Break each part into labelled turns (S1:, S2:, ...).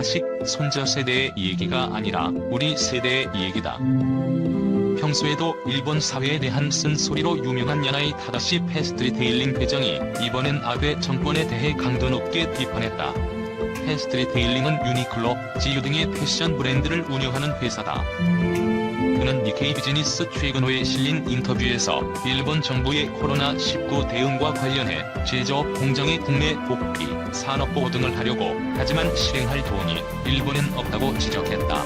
S1: 자식, 손자 세대의 얘기가 아니라 우리 세대의 얘기다. 평소에도 일본 사회에 대한 쓴소리로 유명한 야나이 타다시 패스트리테일링 회장이 이번엔 아베 정권에 대해 강도 높게 비판했다. 패스트리테일링은 유니클로, GU 등의 패션 브랜드를 운영하는 회사다. 그는 니케이 비즈니스 최근호에 실린 인터뷰에서 일본 정부의 코로나19 대응과 관련해 제조업 공장의 국내 복귀, 산업보호 등을 하려고 하지만 실행할 돈이 일본엔 없다고 지적했다.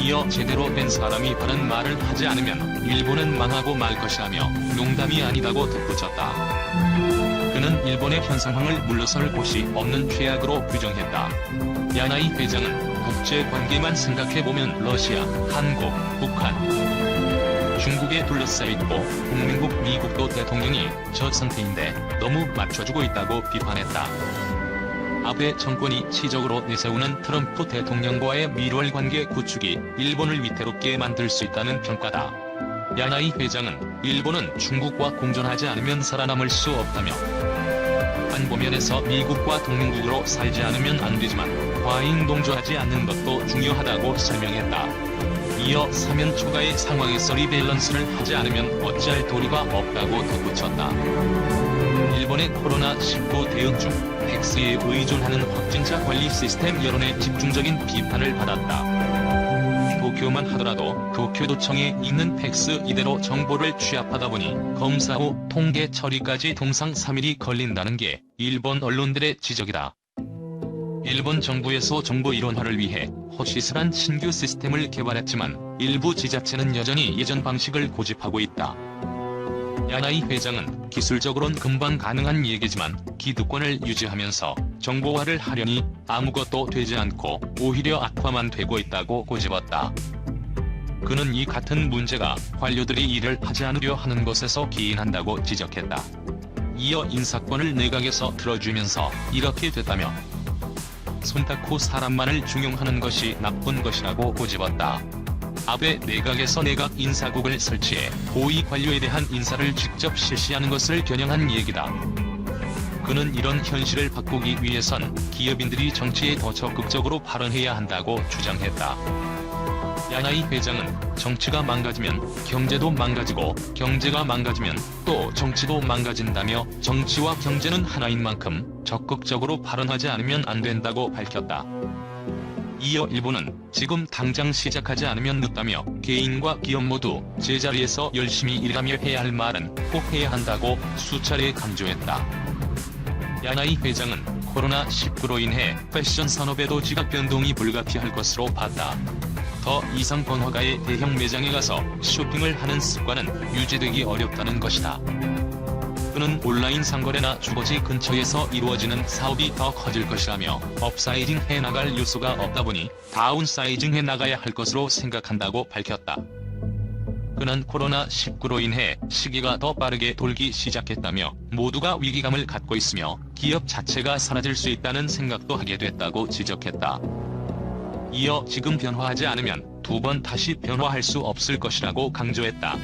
S1: 이어 제대로 된 사람이 바른 말을 하지 않으면 일본은 망하고 말 것이라며 농담이 아니다고 덧붙였다. 그는 일본의 현 상황을 물러설 곳이 없는 최악으로 규정했다. 야나이 회장은 국제관계만 생각해보면 러시아, 한국, 북한, 중국에 둘러싸여있고 동맹국 미국도 대통령이 저 상태인데 너무 맞춰주고 있다고 비판했다. 아베 정권이 치적으로 내세우는 트럼프 대통령과의 밀월 관계 구축이 일본을 위태롭게 만들 수 있다는 평가다. 야나이 회장은 일본은 중국과 공존하지 않으면 살아남을 수 없다며 안보면에서 미국과 동맹국으로 살지 않으면 안 되지만 과잉 동조하지 않는 것도 중요하다고 설명했다. 이어 사면 초과의 상황에서 리밸런스를 하지 않으면 어찌할 도리가 없다고 덧붙였다. 일본의 코로나19 대응 중 팩스에 의존하는 확진자 관리 시스템 여론의 집중적인 비판을 받았다. 도쿄만 하더라도 도쿄도청에 있는 팩스 이대로 정보를 취합하다 보니 검사 후 통계 처리까지 동상 3일이 걸린다는 게 일본 언론들의 지적이다. 일본 정부에서 정보 이론화를 위해 허시슬한 신규 시스템을 개발했지만 일부 지자체는 여전히 예전 방식을 고집하고 있다. 야나이 회장은 기술적으로는 금방 가능한 얘기지만 기득권을 유지하면서 정보화를 하려니 아무것도 되지 않고 오히려 악화만 되고 있다고 꼬집었다. 그는 이 같은 문제가 관료들이 일을 하지 않으려 하는 것에서 기인한다고 지적했다. 이어 인사권을 내각에서 들어주면서 이렇게 됐다며 손닦고 사람만을 중용하는 것이 나쁜 것이라고 꼬집었다. 아베 내각에서 내각 인사국을 설치해 고위 관료에 대한 인사를 직접 실시하는 것을 겨냥한 얘기다. 그는 이런 현실을 바꾸기 위해선 기업인들이 정치에 더 적극적으로 발언해야 한다고 주장했다. 야나이 회장은 정치가 망가지면 경제도 망가지고 경제가 망가지면 또 정치도 망가진다며 정치와 경제는 하나인 만큼 적극적으로 발언하지 않으면 안 된다고 밝혔다. 이어 일본은 지금 당장 시작하지 않으면 늦다며 개인과 기업 모두 제자리에서 열심히 일하며 해야 할 말은 꼭 해야 한다고 수차례 강조했다. 야나이 회장은 코로나19로 인해 패션 산업에도 지각 변동이 불가피할 것으로 봤다. 더 이상 번화가의 대형 매장에 가서 쇼핑을 하는 습관은 유지되기 어렵다는 것이다. 그는 온라인 상거래나 주거지 근처에서 이루어지는 사업이 더 커질 것이라며 업사이징 해나갈 요소가 없다 보니 다운사이징 해나가야 할 것으로 생각한다고 밝혔다. 그는 코로나19로 인해 시기가 더 빠르게 돌기 시작했다며 모두가 위기감을 갖고 있으며 기업 자체가 사라질 수 있다는 생각도 하게 됐다고 지적했다. 이어 지금 변화하지 않으면 두 번 다시 변화할 수 없을 것이라고 강조했다.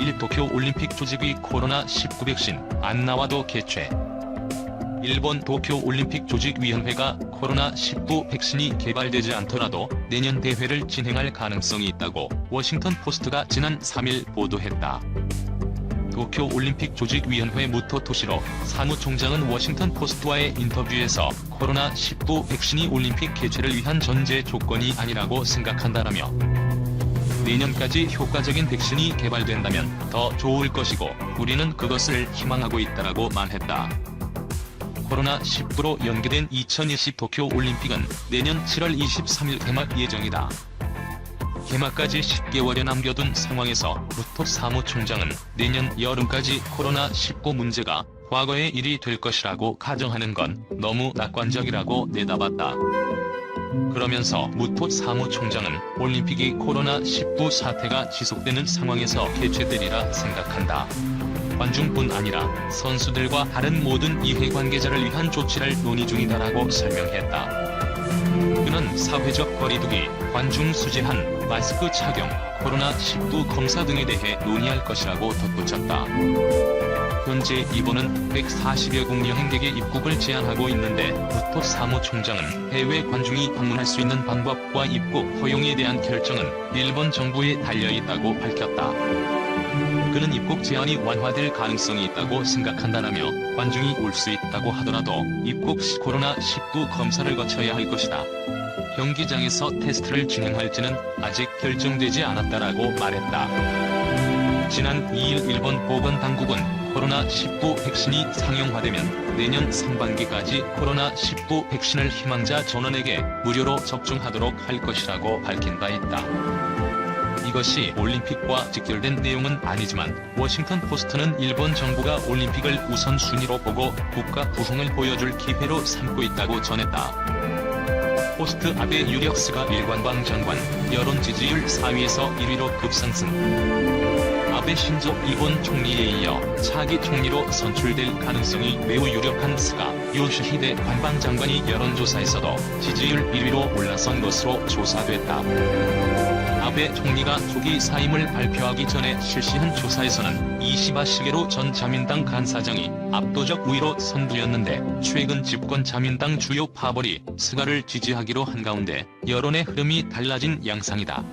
S1: 1. 도쿄 올림픽 조직위 코로나19 백신 안 나와도 개최. 일본 도쿄 올림픽 조직위원회가 코로나19 백신이 개발되지 않더라도 내년 대회를 진행할 가능성이 있다고 워싱턴 포스트가 지난 3일 보도했다. 도쿄 올림픽 조직위원회 무토 토시로 사무총장은 워싱턴 포스트와의 인터뷰에서 코로나19 백신이 올림픽 개최를 위한 전제 조건이 아니라고 생각한다라며 내년까지 효과적인 백신이 개발된다면 더 좋을 것이고 우리는 그것을 희망하고 있다라고 말했다. 코로나19로 연기된 2020 도쿄 올림픽은 내년 7월 23일 개막 예정이다. 개막까지 10개월여 남겨둔 상황에서 무토 사무총장은 내년 여름까지 코로나19 문제가 과거의 일이 될 것이라고 가정하는 건 너무 낙관적이라고 내다봤다. 그러면서 무토 사무총장은 올림픽이 코로나19 사태가 지속되는 상황에서 개최되리라 생각한다. 관중뿐 아니라 선수들과 다른 모든 이해관계자를 위한 조치를 논의 중이다라고 설명했다. 그는 사회적 거리두기, 관중 수제한, 마스크 착용, 코로나19 검사 등에 대해 논의할 것이라고 덧붙였다. 현재 일본은 140여 국 여행객의 입국을 제한하고 있는데 루토 사무총장은 해외 관중이 방문할 수 있는 방법과 입국 허용에 대한 결정은 일본 정부에 달려있다고 밝혔다. 그는 입국 제한이 완화될 가능성이 있다고 생각한다라며 관중이 올 수 있다고 하더라도 입국 시 코로나19 검사를 거쳐야 할 것이다. 경기장에서 테스트를 진행할지는 아직 결정되지 않았다라고 말했다. 지난 2일 일본 보건당국은 코로나19 백신이 상용화되면 내년 상반기까지 코로나19 백신을 희망자 전원에게 무료로 접종하도록 할 것이라고 밝힌 바 있다. 이것이 올림픽과 직결된 내용은 아니지만 워싱턴 포스트는 일본 정부가 올림픽을 우선순위로 보고 국가 부흥을 보여줄 기회로 삼고 있다고 전했다. 포스트 아베 유력스가 일관방 장관, 여론 지지율 4위에서 1위로 급상승. 아베 신조 일본 총리에 이어 차기 총리로 선출될 가능성이 매우 유력한 스가 요시히데 관방장관이 여론조사에서도 지지율 1위로 올라선 것으로 조사됐다. 아베 총리가 조기 사임을 발표하기 전에 실시한 조사에서는 이시바 시게로 전 자민당 간사장이 압도적 우위로 선두였는데 최근 집권 자민당 주요 파벌이 스가를 지지하기로 한 가운데 여론의 흐름이 달라진 양상이다.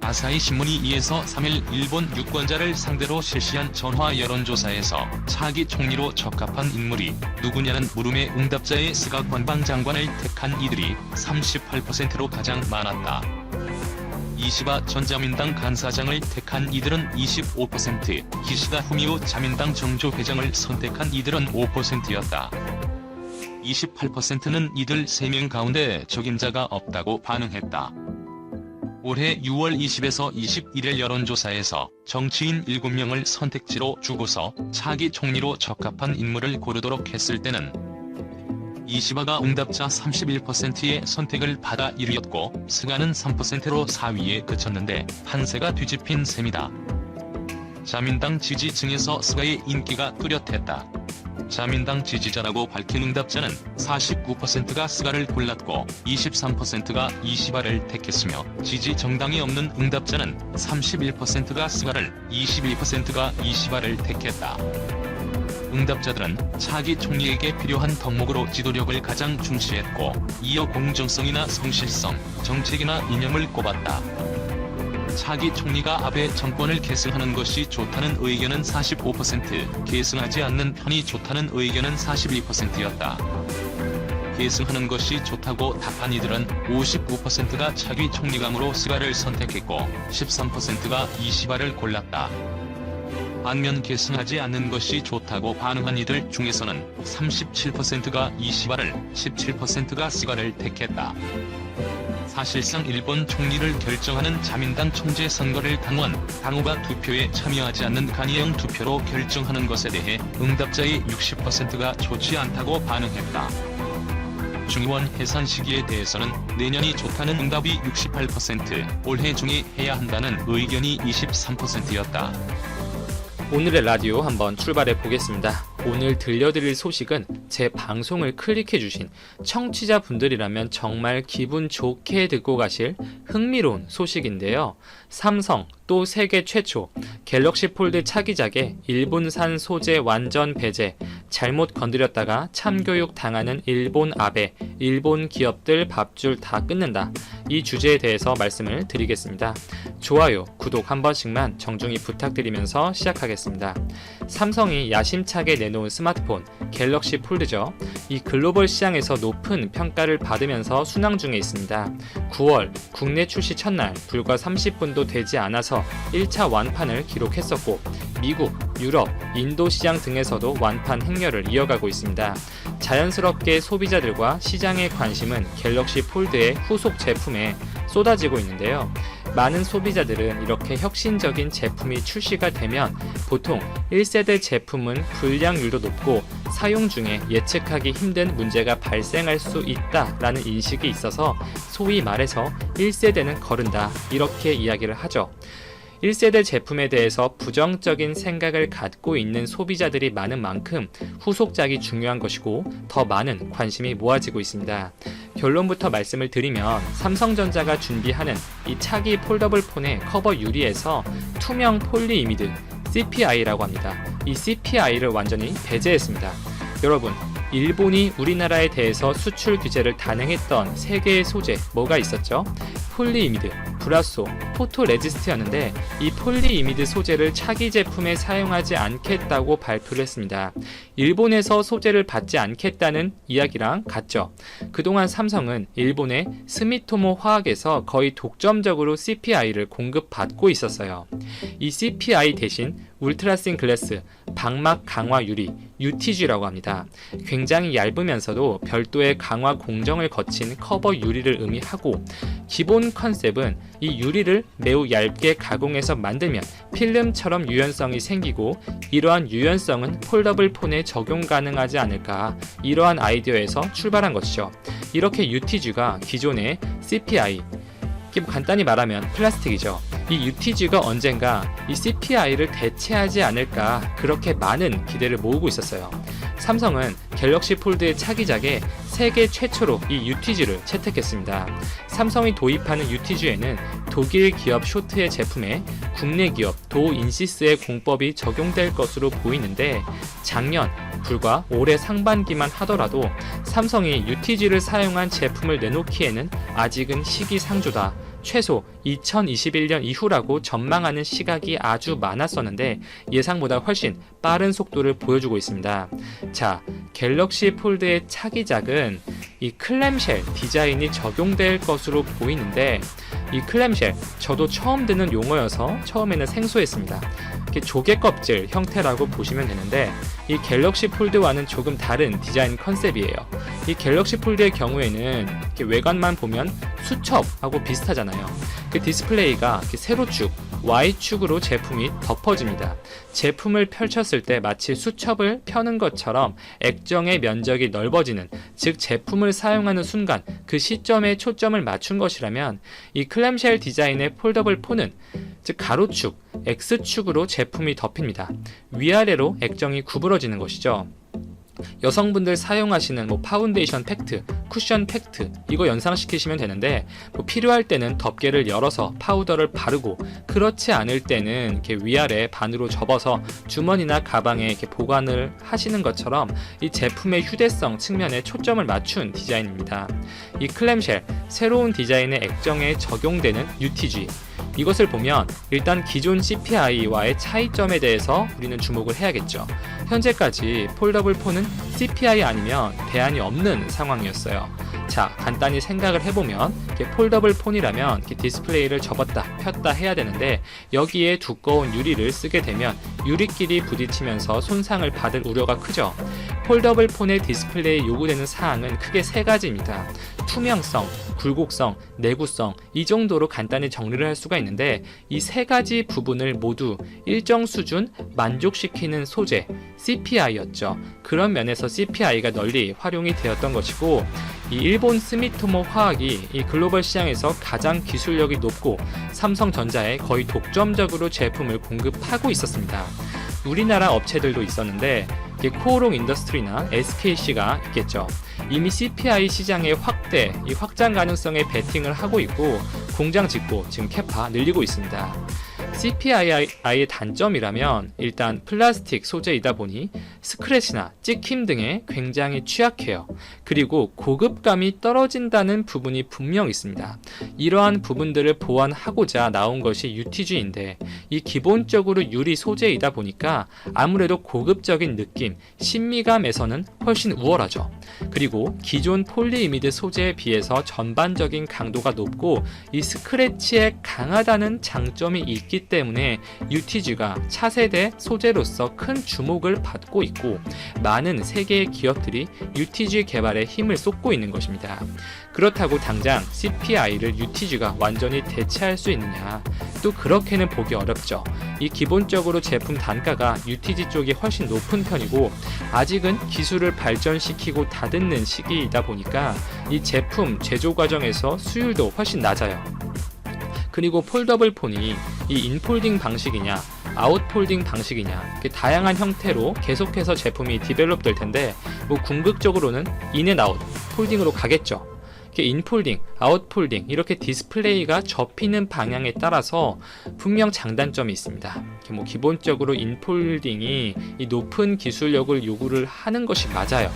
S1: 아사히 신문이 2에서 3일 일본 유권자를 상대로 실시한 전화 여론조사에서 차기 총리로 적합한 인물이 누구냐는 물음에 응답자의 스가 관방장관을 택한 이들이 38%로 가장 많았다. 이시바 전 자민당 간사장을 택한 이들은 25%, 기시다 후미오 자민당 정조회장을 선택한 이들은 5%였다. 28%는 이들 3명 가운데 적임자가 없다고 반응했다. 올해 6월 20에서 21일 여론조사에서 정치인 7명을 선택지로 주고서 차기 총리로 적합한 인물을 고르도록 했을 때는 이시바가 응답자 31%의 선택을 받아 1위였고 스가는 3%로 4위에 그쳤는데 판세가 뒤집힌 셈이다. 자민당 지지층에서 스가의 인기가 뚜렷했다. 자민당 지지자라고 밝힌 응답자는 49%가 스가를 골랐고 23%가 이시바를 택했으며 지지 정당이 없는 응답자는 31%가 스가를, 21%가 이시바를 택했다. 응답자들은 차기 총리에게 필요한 덕목으로 지도력을 가장 중시했고 이어 공정성이나 성실성, 정책이나 이념을 꼽았다. 차기 총리가 아베 정권을 계승하는 것이 좋다는 의견은 45%, 계승하지 않는 편이 좋다는 의견은 42%였다. 계승하는 것이 좋다고 답한 이들은 59%가 차기 총리감으로 스가를 선택했고 13%가 이시바를 골랐다. 반면 계승하지 않는 것이 좋다고 반응한 이들 중에서는 37%가 이시바를, 17%가 스가를 택했다. 사실상 일본 총리를 결정하는 자민당 총재 선거를 당후가 투표에 참여하지 않는 간이형 투표로 결정하는 것에 대해 응답자의 60%가 좋지 않다고 반응했다. 중의원 해산 시기에 대해서는 내년이 좋다는 응답이 68%, 올해 중에 해야 한다는 의견이 23%였다.
S2: 오늘의 라디오 한번 출발해 보겠습니다. 오늘 들려드릴 소식은 제 방송을 클릭해주신 청취자분들이라면 정말 기분 좋게 듣고 가실 흥미로운 소식인데요. 삼성 또 세계 최초 갤럭시 폴드 차기작에 일본산 소재 완전 배제, 잘못 건드렸다가 참교육 당하는 일본 아베, 일본 기업들 밥줄 다 끊는다. 이 주제에 대해서 말씀을 드리겠습니다. 좋아요, 구독 한 번씩만 정중히 부탁드리면서 시작하겠습니다. 삼성이 야심차게 내놓은 스마트폰 갤럭시 폴드죠. 이 글로벌 시장에서 높은 평가를 받으면서 순항 중에 있습니다. 9월 국내 출시 첫날 불과 30분도 되지 않아서 1차 완판을 기록했었고 미국, 유럽, 인도 시장 등에서도 완판 행렬을 이어가고 있습니다. 자연스럽게 소비자들과 시장의 관심은 갤럭시 폴드의 후속 제품에 쏟아지고 있는데요. 많은 소비자들은 이렇게 혁신적인 제품이 출시가 되면 보통 1세대 제품은 불량률도 높고 사용 중에 예측하기 힘든 문제가 발생할 수 있다라는 인식이 있어서 소위 말해서 1세대는 거른다 이렇게 이야기를 하죠. 1세대 제품에 대해서 부정적인 생각을 갖고 있는 소비자들이 많은 만큼 후속작이 중요한 것이고 더 많은 관심이 모아지고 있습니다. 결론부터 말씀을 드리면 삼성전자가 준비하는 이 차기 폴더블 폰의 커버 유리에서 투명 폴리이미드 CPI라고 합니다. 이 CPI를 완전히 배제했습니다. 여러분, 일본이 우리나라에 대해서 수출 규제를 단행했던 3개의 소재 뭐가 있었죠? 폴리이미드, 브라소, 포토레지스트였는데 이 폴리이미드 소재를 차기 제품에 사용하지 않겠다고 발표를 했습니다. 일본에서 소재를 받지 않겠다는 이야기랑 같죠. 그동안 삼성은 일본의 스미토모 화학에서 거의 독점적으로 CPI를 공급받고 있었어요. 이 CPI 대신 울트라신 글래스, 방막 강화 유리, UTG라고 합니다. 굉장히 얇으면서도 별도의 강화 공정을 거친 커버 유리를 의미하고, 기본 컨셉은 이 유리를 매우 얇게 가공해서 만들면 필름처럼 유연성이 생기고, 이러한 유연성은 폴더블 폰에 적용 가능하지 않을까, 이러한 아이디어에서 출발한 것이죠. 이렇게 UTG가 기존의 CPI, 간단히 말하면 플라스틱이죠. 이 UTG가 언젠가 이 CPI를 대체하지 않을까, 그렇게 많은 기대를 모으고 있었어요. 삼성은 갤럭시 폴드의 차기작에 세계 최초로 이 UTG를 채택했습니다. 삼성이 도입하는 UTG에는 독일 기업 쇼트의 제품에 국내 기업 도인시스의 공법이 적용될 것으로 보이는데, 작년 불과 올해 상반기만 하더라도 삼성이 UTG를 사용한 제품을 내놓기에는 아직은 시기상조다, 최소 2021년 이후라고 전망하는 시각이 아주 많았었는데 예상보다 훨씬 빠른 속도를 보여주고 있습니다. 자, 갤럭시 폴드의 차기작은 이 클램쉘 디자인이 적용될 것으로 보이는데, 이 클램쉘, 저도 처음 듣는 용어여서 처음에는 생소했습니다. 조개 껍질 형태라고 보시면 되는데, 이 갤럭시 폴드와는 조금 다른 디자인 컨셉이에요. 이 갤럭시 폴드의 경우에는 이렇게 외관만 보면 수첩하고 비슷하잖아요. 그 디스플레이가 세로축, Y축으로 제품이 덮어집니다. 제품을 펼쳤을 때 마치 수첩을 펴는 것처럼 액정의 면적이 넓어지는, 즉 제품을 사용하는 순간 그 시점에 초점을 맞춘 것이라면, 이 클램쉘 디자인의 폴더블 폰은 즉 가로축, X축으로 제품이 덮입니다. 위아래로 액정이 구부러지는 것이죠. 여성분들 사용하시는 파운데이션 팩트, 쿠션 팩트, 이거 연상시키시면 되는데, 필요할 때는 덮개를 열어서 파우더를 바르고, 그렇지 않을 때는 이렇게 위아래 반으로 접어서 주머니나 가방에 이렇게 보관을 하시는 것처럼 이 제품의 휴대성 측면에 초점을 맞춘 디자인입니다. 이 클램쉘, 새로운 디자인의 액정에 적용되는 UTG, 이것을 보면 일단 기존 CPI와의 차이점에 대해서 우리는 주목을 해야겠죠. 현재까지 폴더블 폰은 CPI 아니면 대안이 없는 상황이었어요. 자, 간단히 생각을 해보면 이렇게 폴더블 폰이라면 이렇게 디스플레이를 접었다 폈다 해야 되는데, 여기에 두꺼운 유리를 쓰게 되면 유리끼리 부딪히면서 손상을 받을 우려가 크죠. 폴더블 폰의 디스플레이에 요구되는 사항은 크게 3가지입니다. 투명성, 굴곡성, 내구성, 이 정도로 간단히 정리를 할 수가 있는데, 이 3가지 부분을 모두 일정 수준 만족시키는 소재, CPI였죠. 그런 면에서 CPI가 널리 활용이 되었던 것이고, 이 일본 스미토모 화학이 이 글로벌 시장에서 가장 기술력이 높고 삼성전자에 거의 독점적으로 제품을 공급하고 있었습니다. 우리나라 업체들도 있었는데 코오롱 인더스트리나 SKC가 있겠죠. 이미 CPI 시장의 확대, 이 확장 가능성에 베팅을 하고 있고 공장 짓고 지금 캐파 늘리고 있습니다. CPI의 단점이라면 일단 플라스틱 소재이다 보니 스크래치나 찍힘 등에 굉장히 취약해요. 그리고 고급감이 떨어진다는 부분이 분명 있습니다. 이러한 부분들을 보완하고자 나온 것이 UTG인데, 이 기본적으로 유리 소재이다 보니까 아무래도 고급적인 느낌, 신미감에서는 훨씬 우월하죠. 그리고 기존 폴리이미드 소재에 비해서 전반적인 강도가 높고 이 스크래치에 강하다는 장점이 있기 때문에 UTG가 차세대 소재로서 큰 주목을 받고 있고, 많은 세계의 기업들이 UTG 개발에 힘을 쏟고 있는 것입니다. 그렇다고 당장 CPI를 UTG가 완전히 대체할 수 있느냐? 또 그렇게는 보기 어렵죠. 이 기본적으로 제품 단가가 UTG 쪽이 훨씬 높은 편이고, 아직은 기술을 발전시키고 다듬는 시기이다 보니까 이 제품 제조 과정에서 수율도 훨씬 낮아요. 그리고 폴더블 폰이 이 인폴딩 방식이냐 아웃폴딩 방식이냐, 이렇게 다양한 형태로 계속해서 제품이 디벨롭 될 텐데, 궁극적으로는 인앤아웃 폴딩으로 가겠죠. 이렇게 인폴딩, 아웃폴딩 이렇게 디스플레이가 접히는 방향에 따라서 분명 장단점이 있습니다. 뭐 기본적으로 인폴딩이 이 높은 기술력을 요구를 하는 것이 맞아요.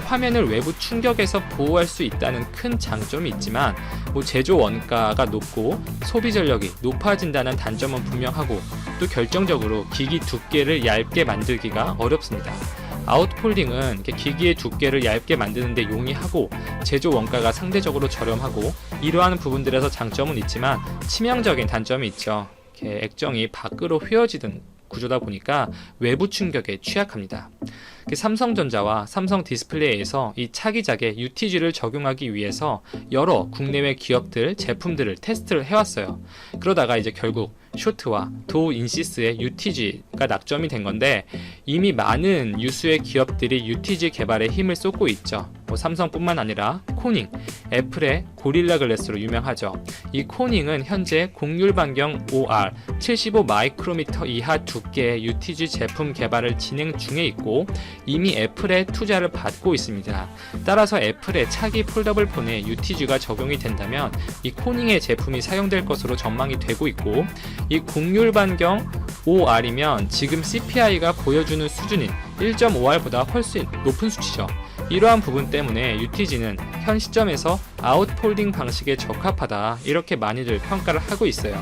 S2: 화면을 외부 충격에서 보호할 수 있다는 큰 장점이 있지만 뭐 제조 원가가 높고 소비 전력이 높아진다는 단점은 분명하고, 또 결정적으로 기기 두께를 얇게 만들기가 어렵습니다. 아웃폴딩은 기기의 두께를 얇게 만드는데 용이하고 제조 원가가 상대적으로 저렴하고, 이러한 부분들에서 장점은 있지만 치명적인 단점이 있죠. 액정이 밖으로 휘어지는 구조다 보니까 외부 충격에 취약합니다. 삼성전자와 삼성 디스플레이에서 이 차기작에 UTG를 적용하기 위해서 여러 국내외 기업들 제품들을 테스트를 해왔어요. 그러다가 이제 결국 쇼트와 도우 인시스의 UTG가 낙점이 된 건데, 이미 많은 유수의 기업들이 UTG 개발에 힘을 쏟고 있죠. 삼성뿐만 아니라 코닝, 애플의 고릴라 글래스로 유명하죠. 이 코닝은 현재 곡률 반경 OR 75 마이크로미터 이하 두께의 UTG 제품 개발을 진행 중에 있고, 이미 애플의 투자를 받고 있습니다. 따라서 애플의 차기 폴더블 폰에 UTG가 적용이 된다면 이 코닝의 제품이 사용될 것으로 전망이 되고 있고, 이 곡률 반경 OR이면 지금 CPI가 보여주는 수준인 1.5R보다 훨씬 높은 수치죠. 이러한 부분 때문에 UTG는 현 시점에서 아웃폴딩 방식에 적합하다, 이렇게 많이들 평가를 하고 있어요.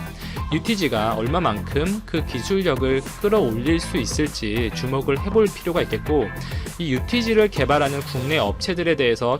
S2: UTG가 얼마만큼 그 기술력을 끌어올릴 수 있을지 주목을 해볼 필요가 있겠고, 이 UTG를 개발하는 국내 업체들에 대해서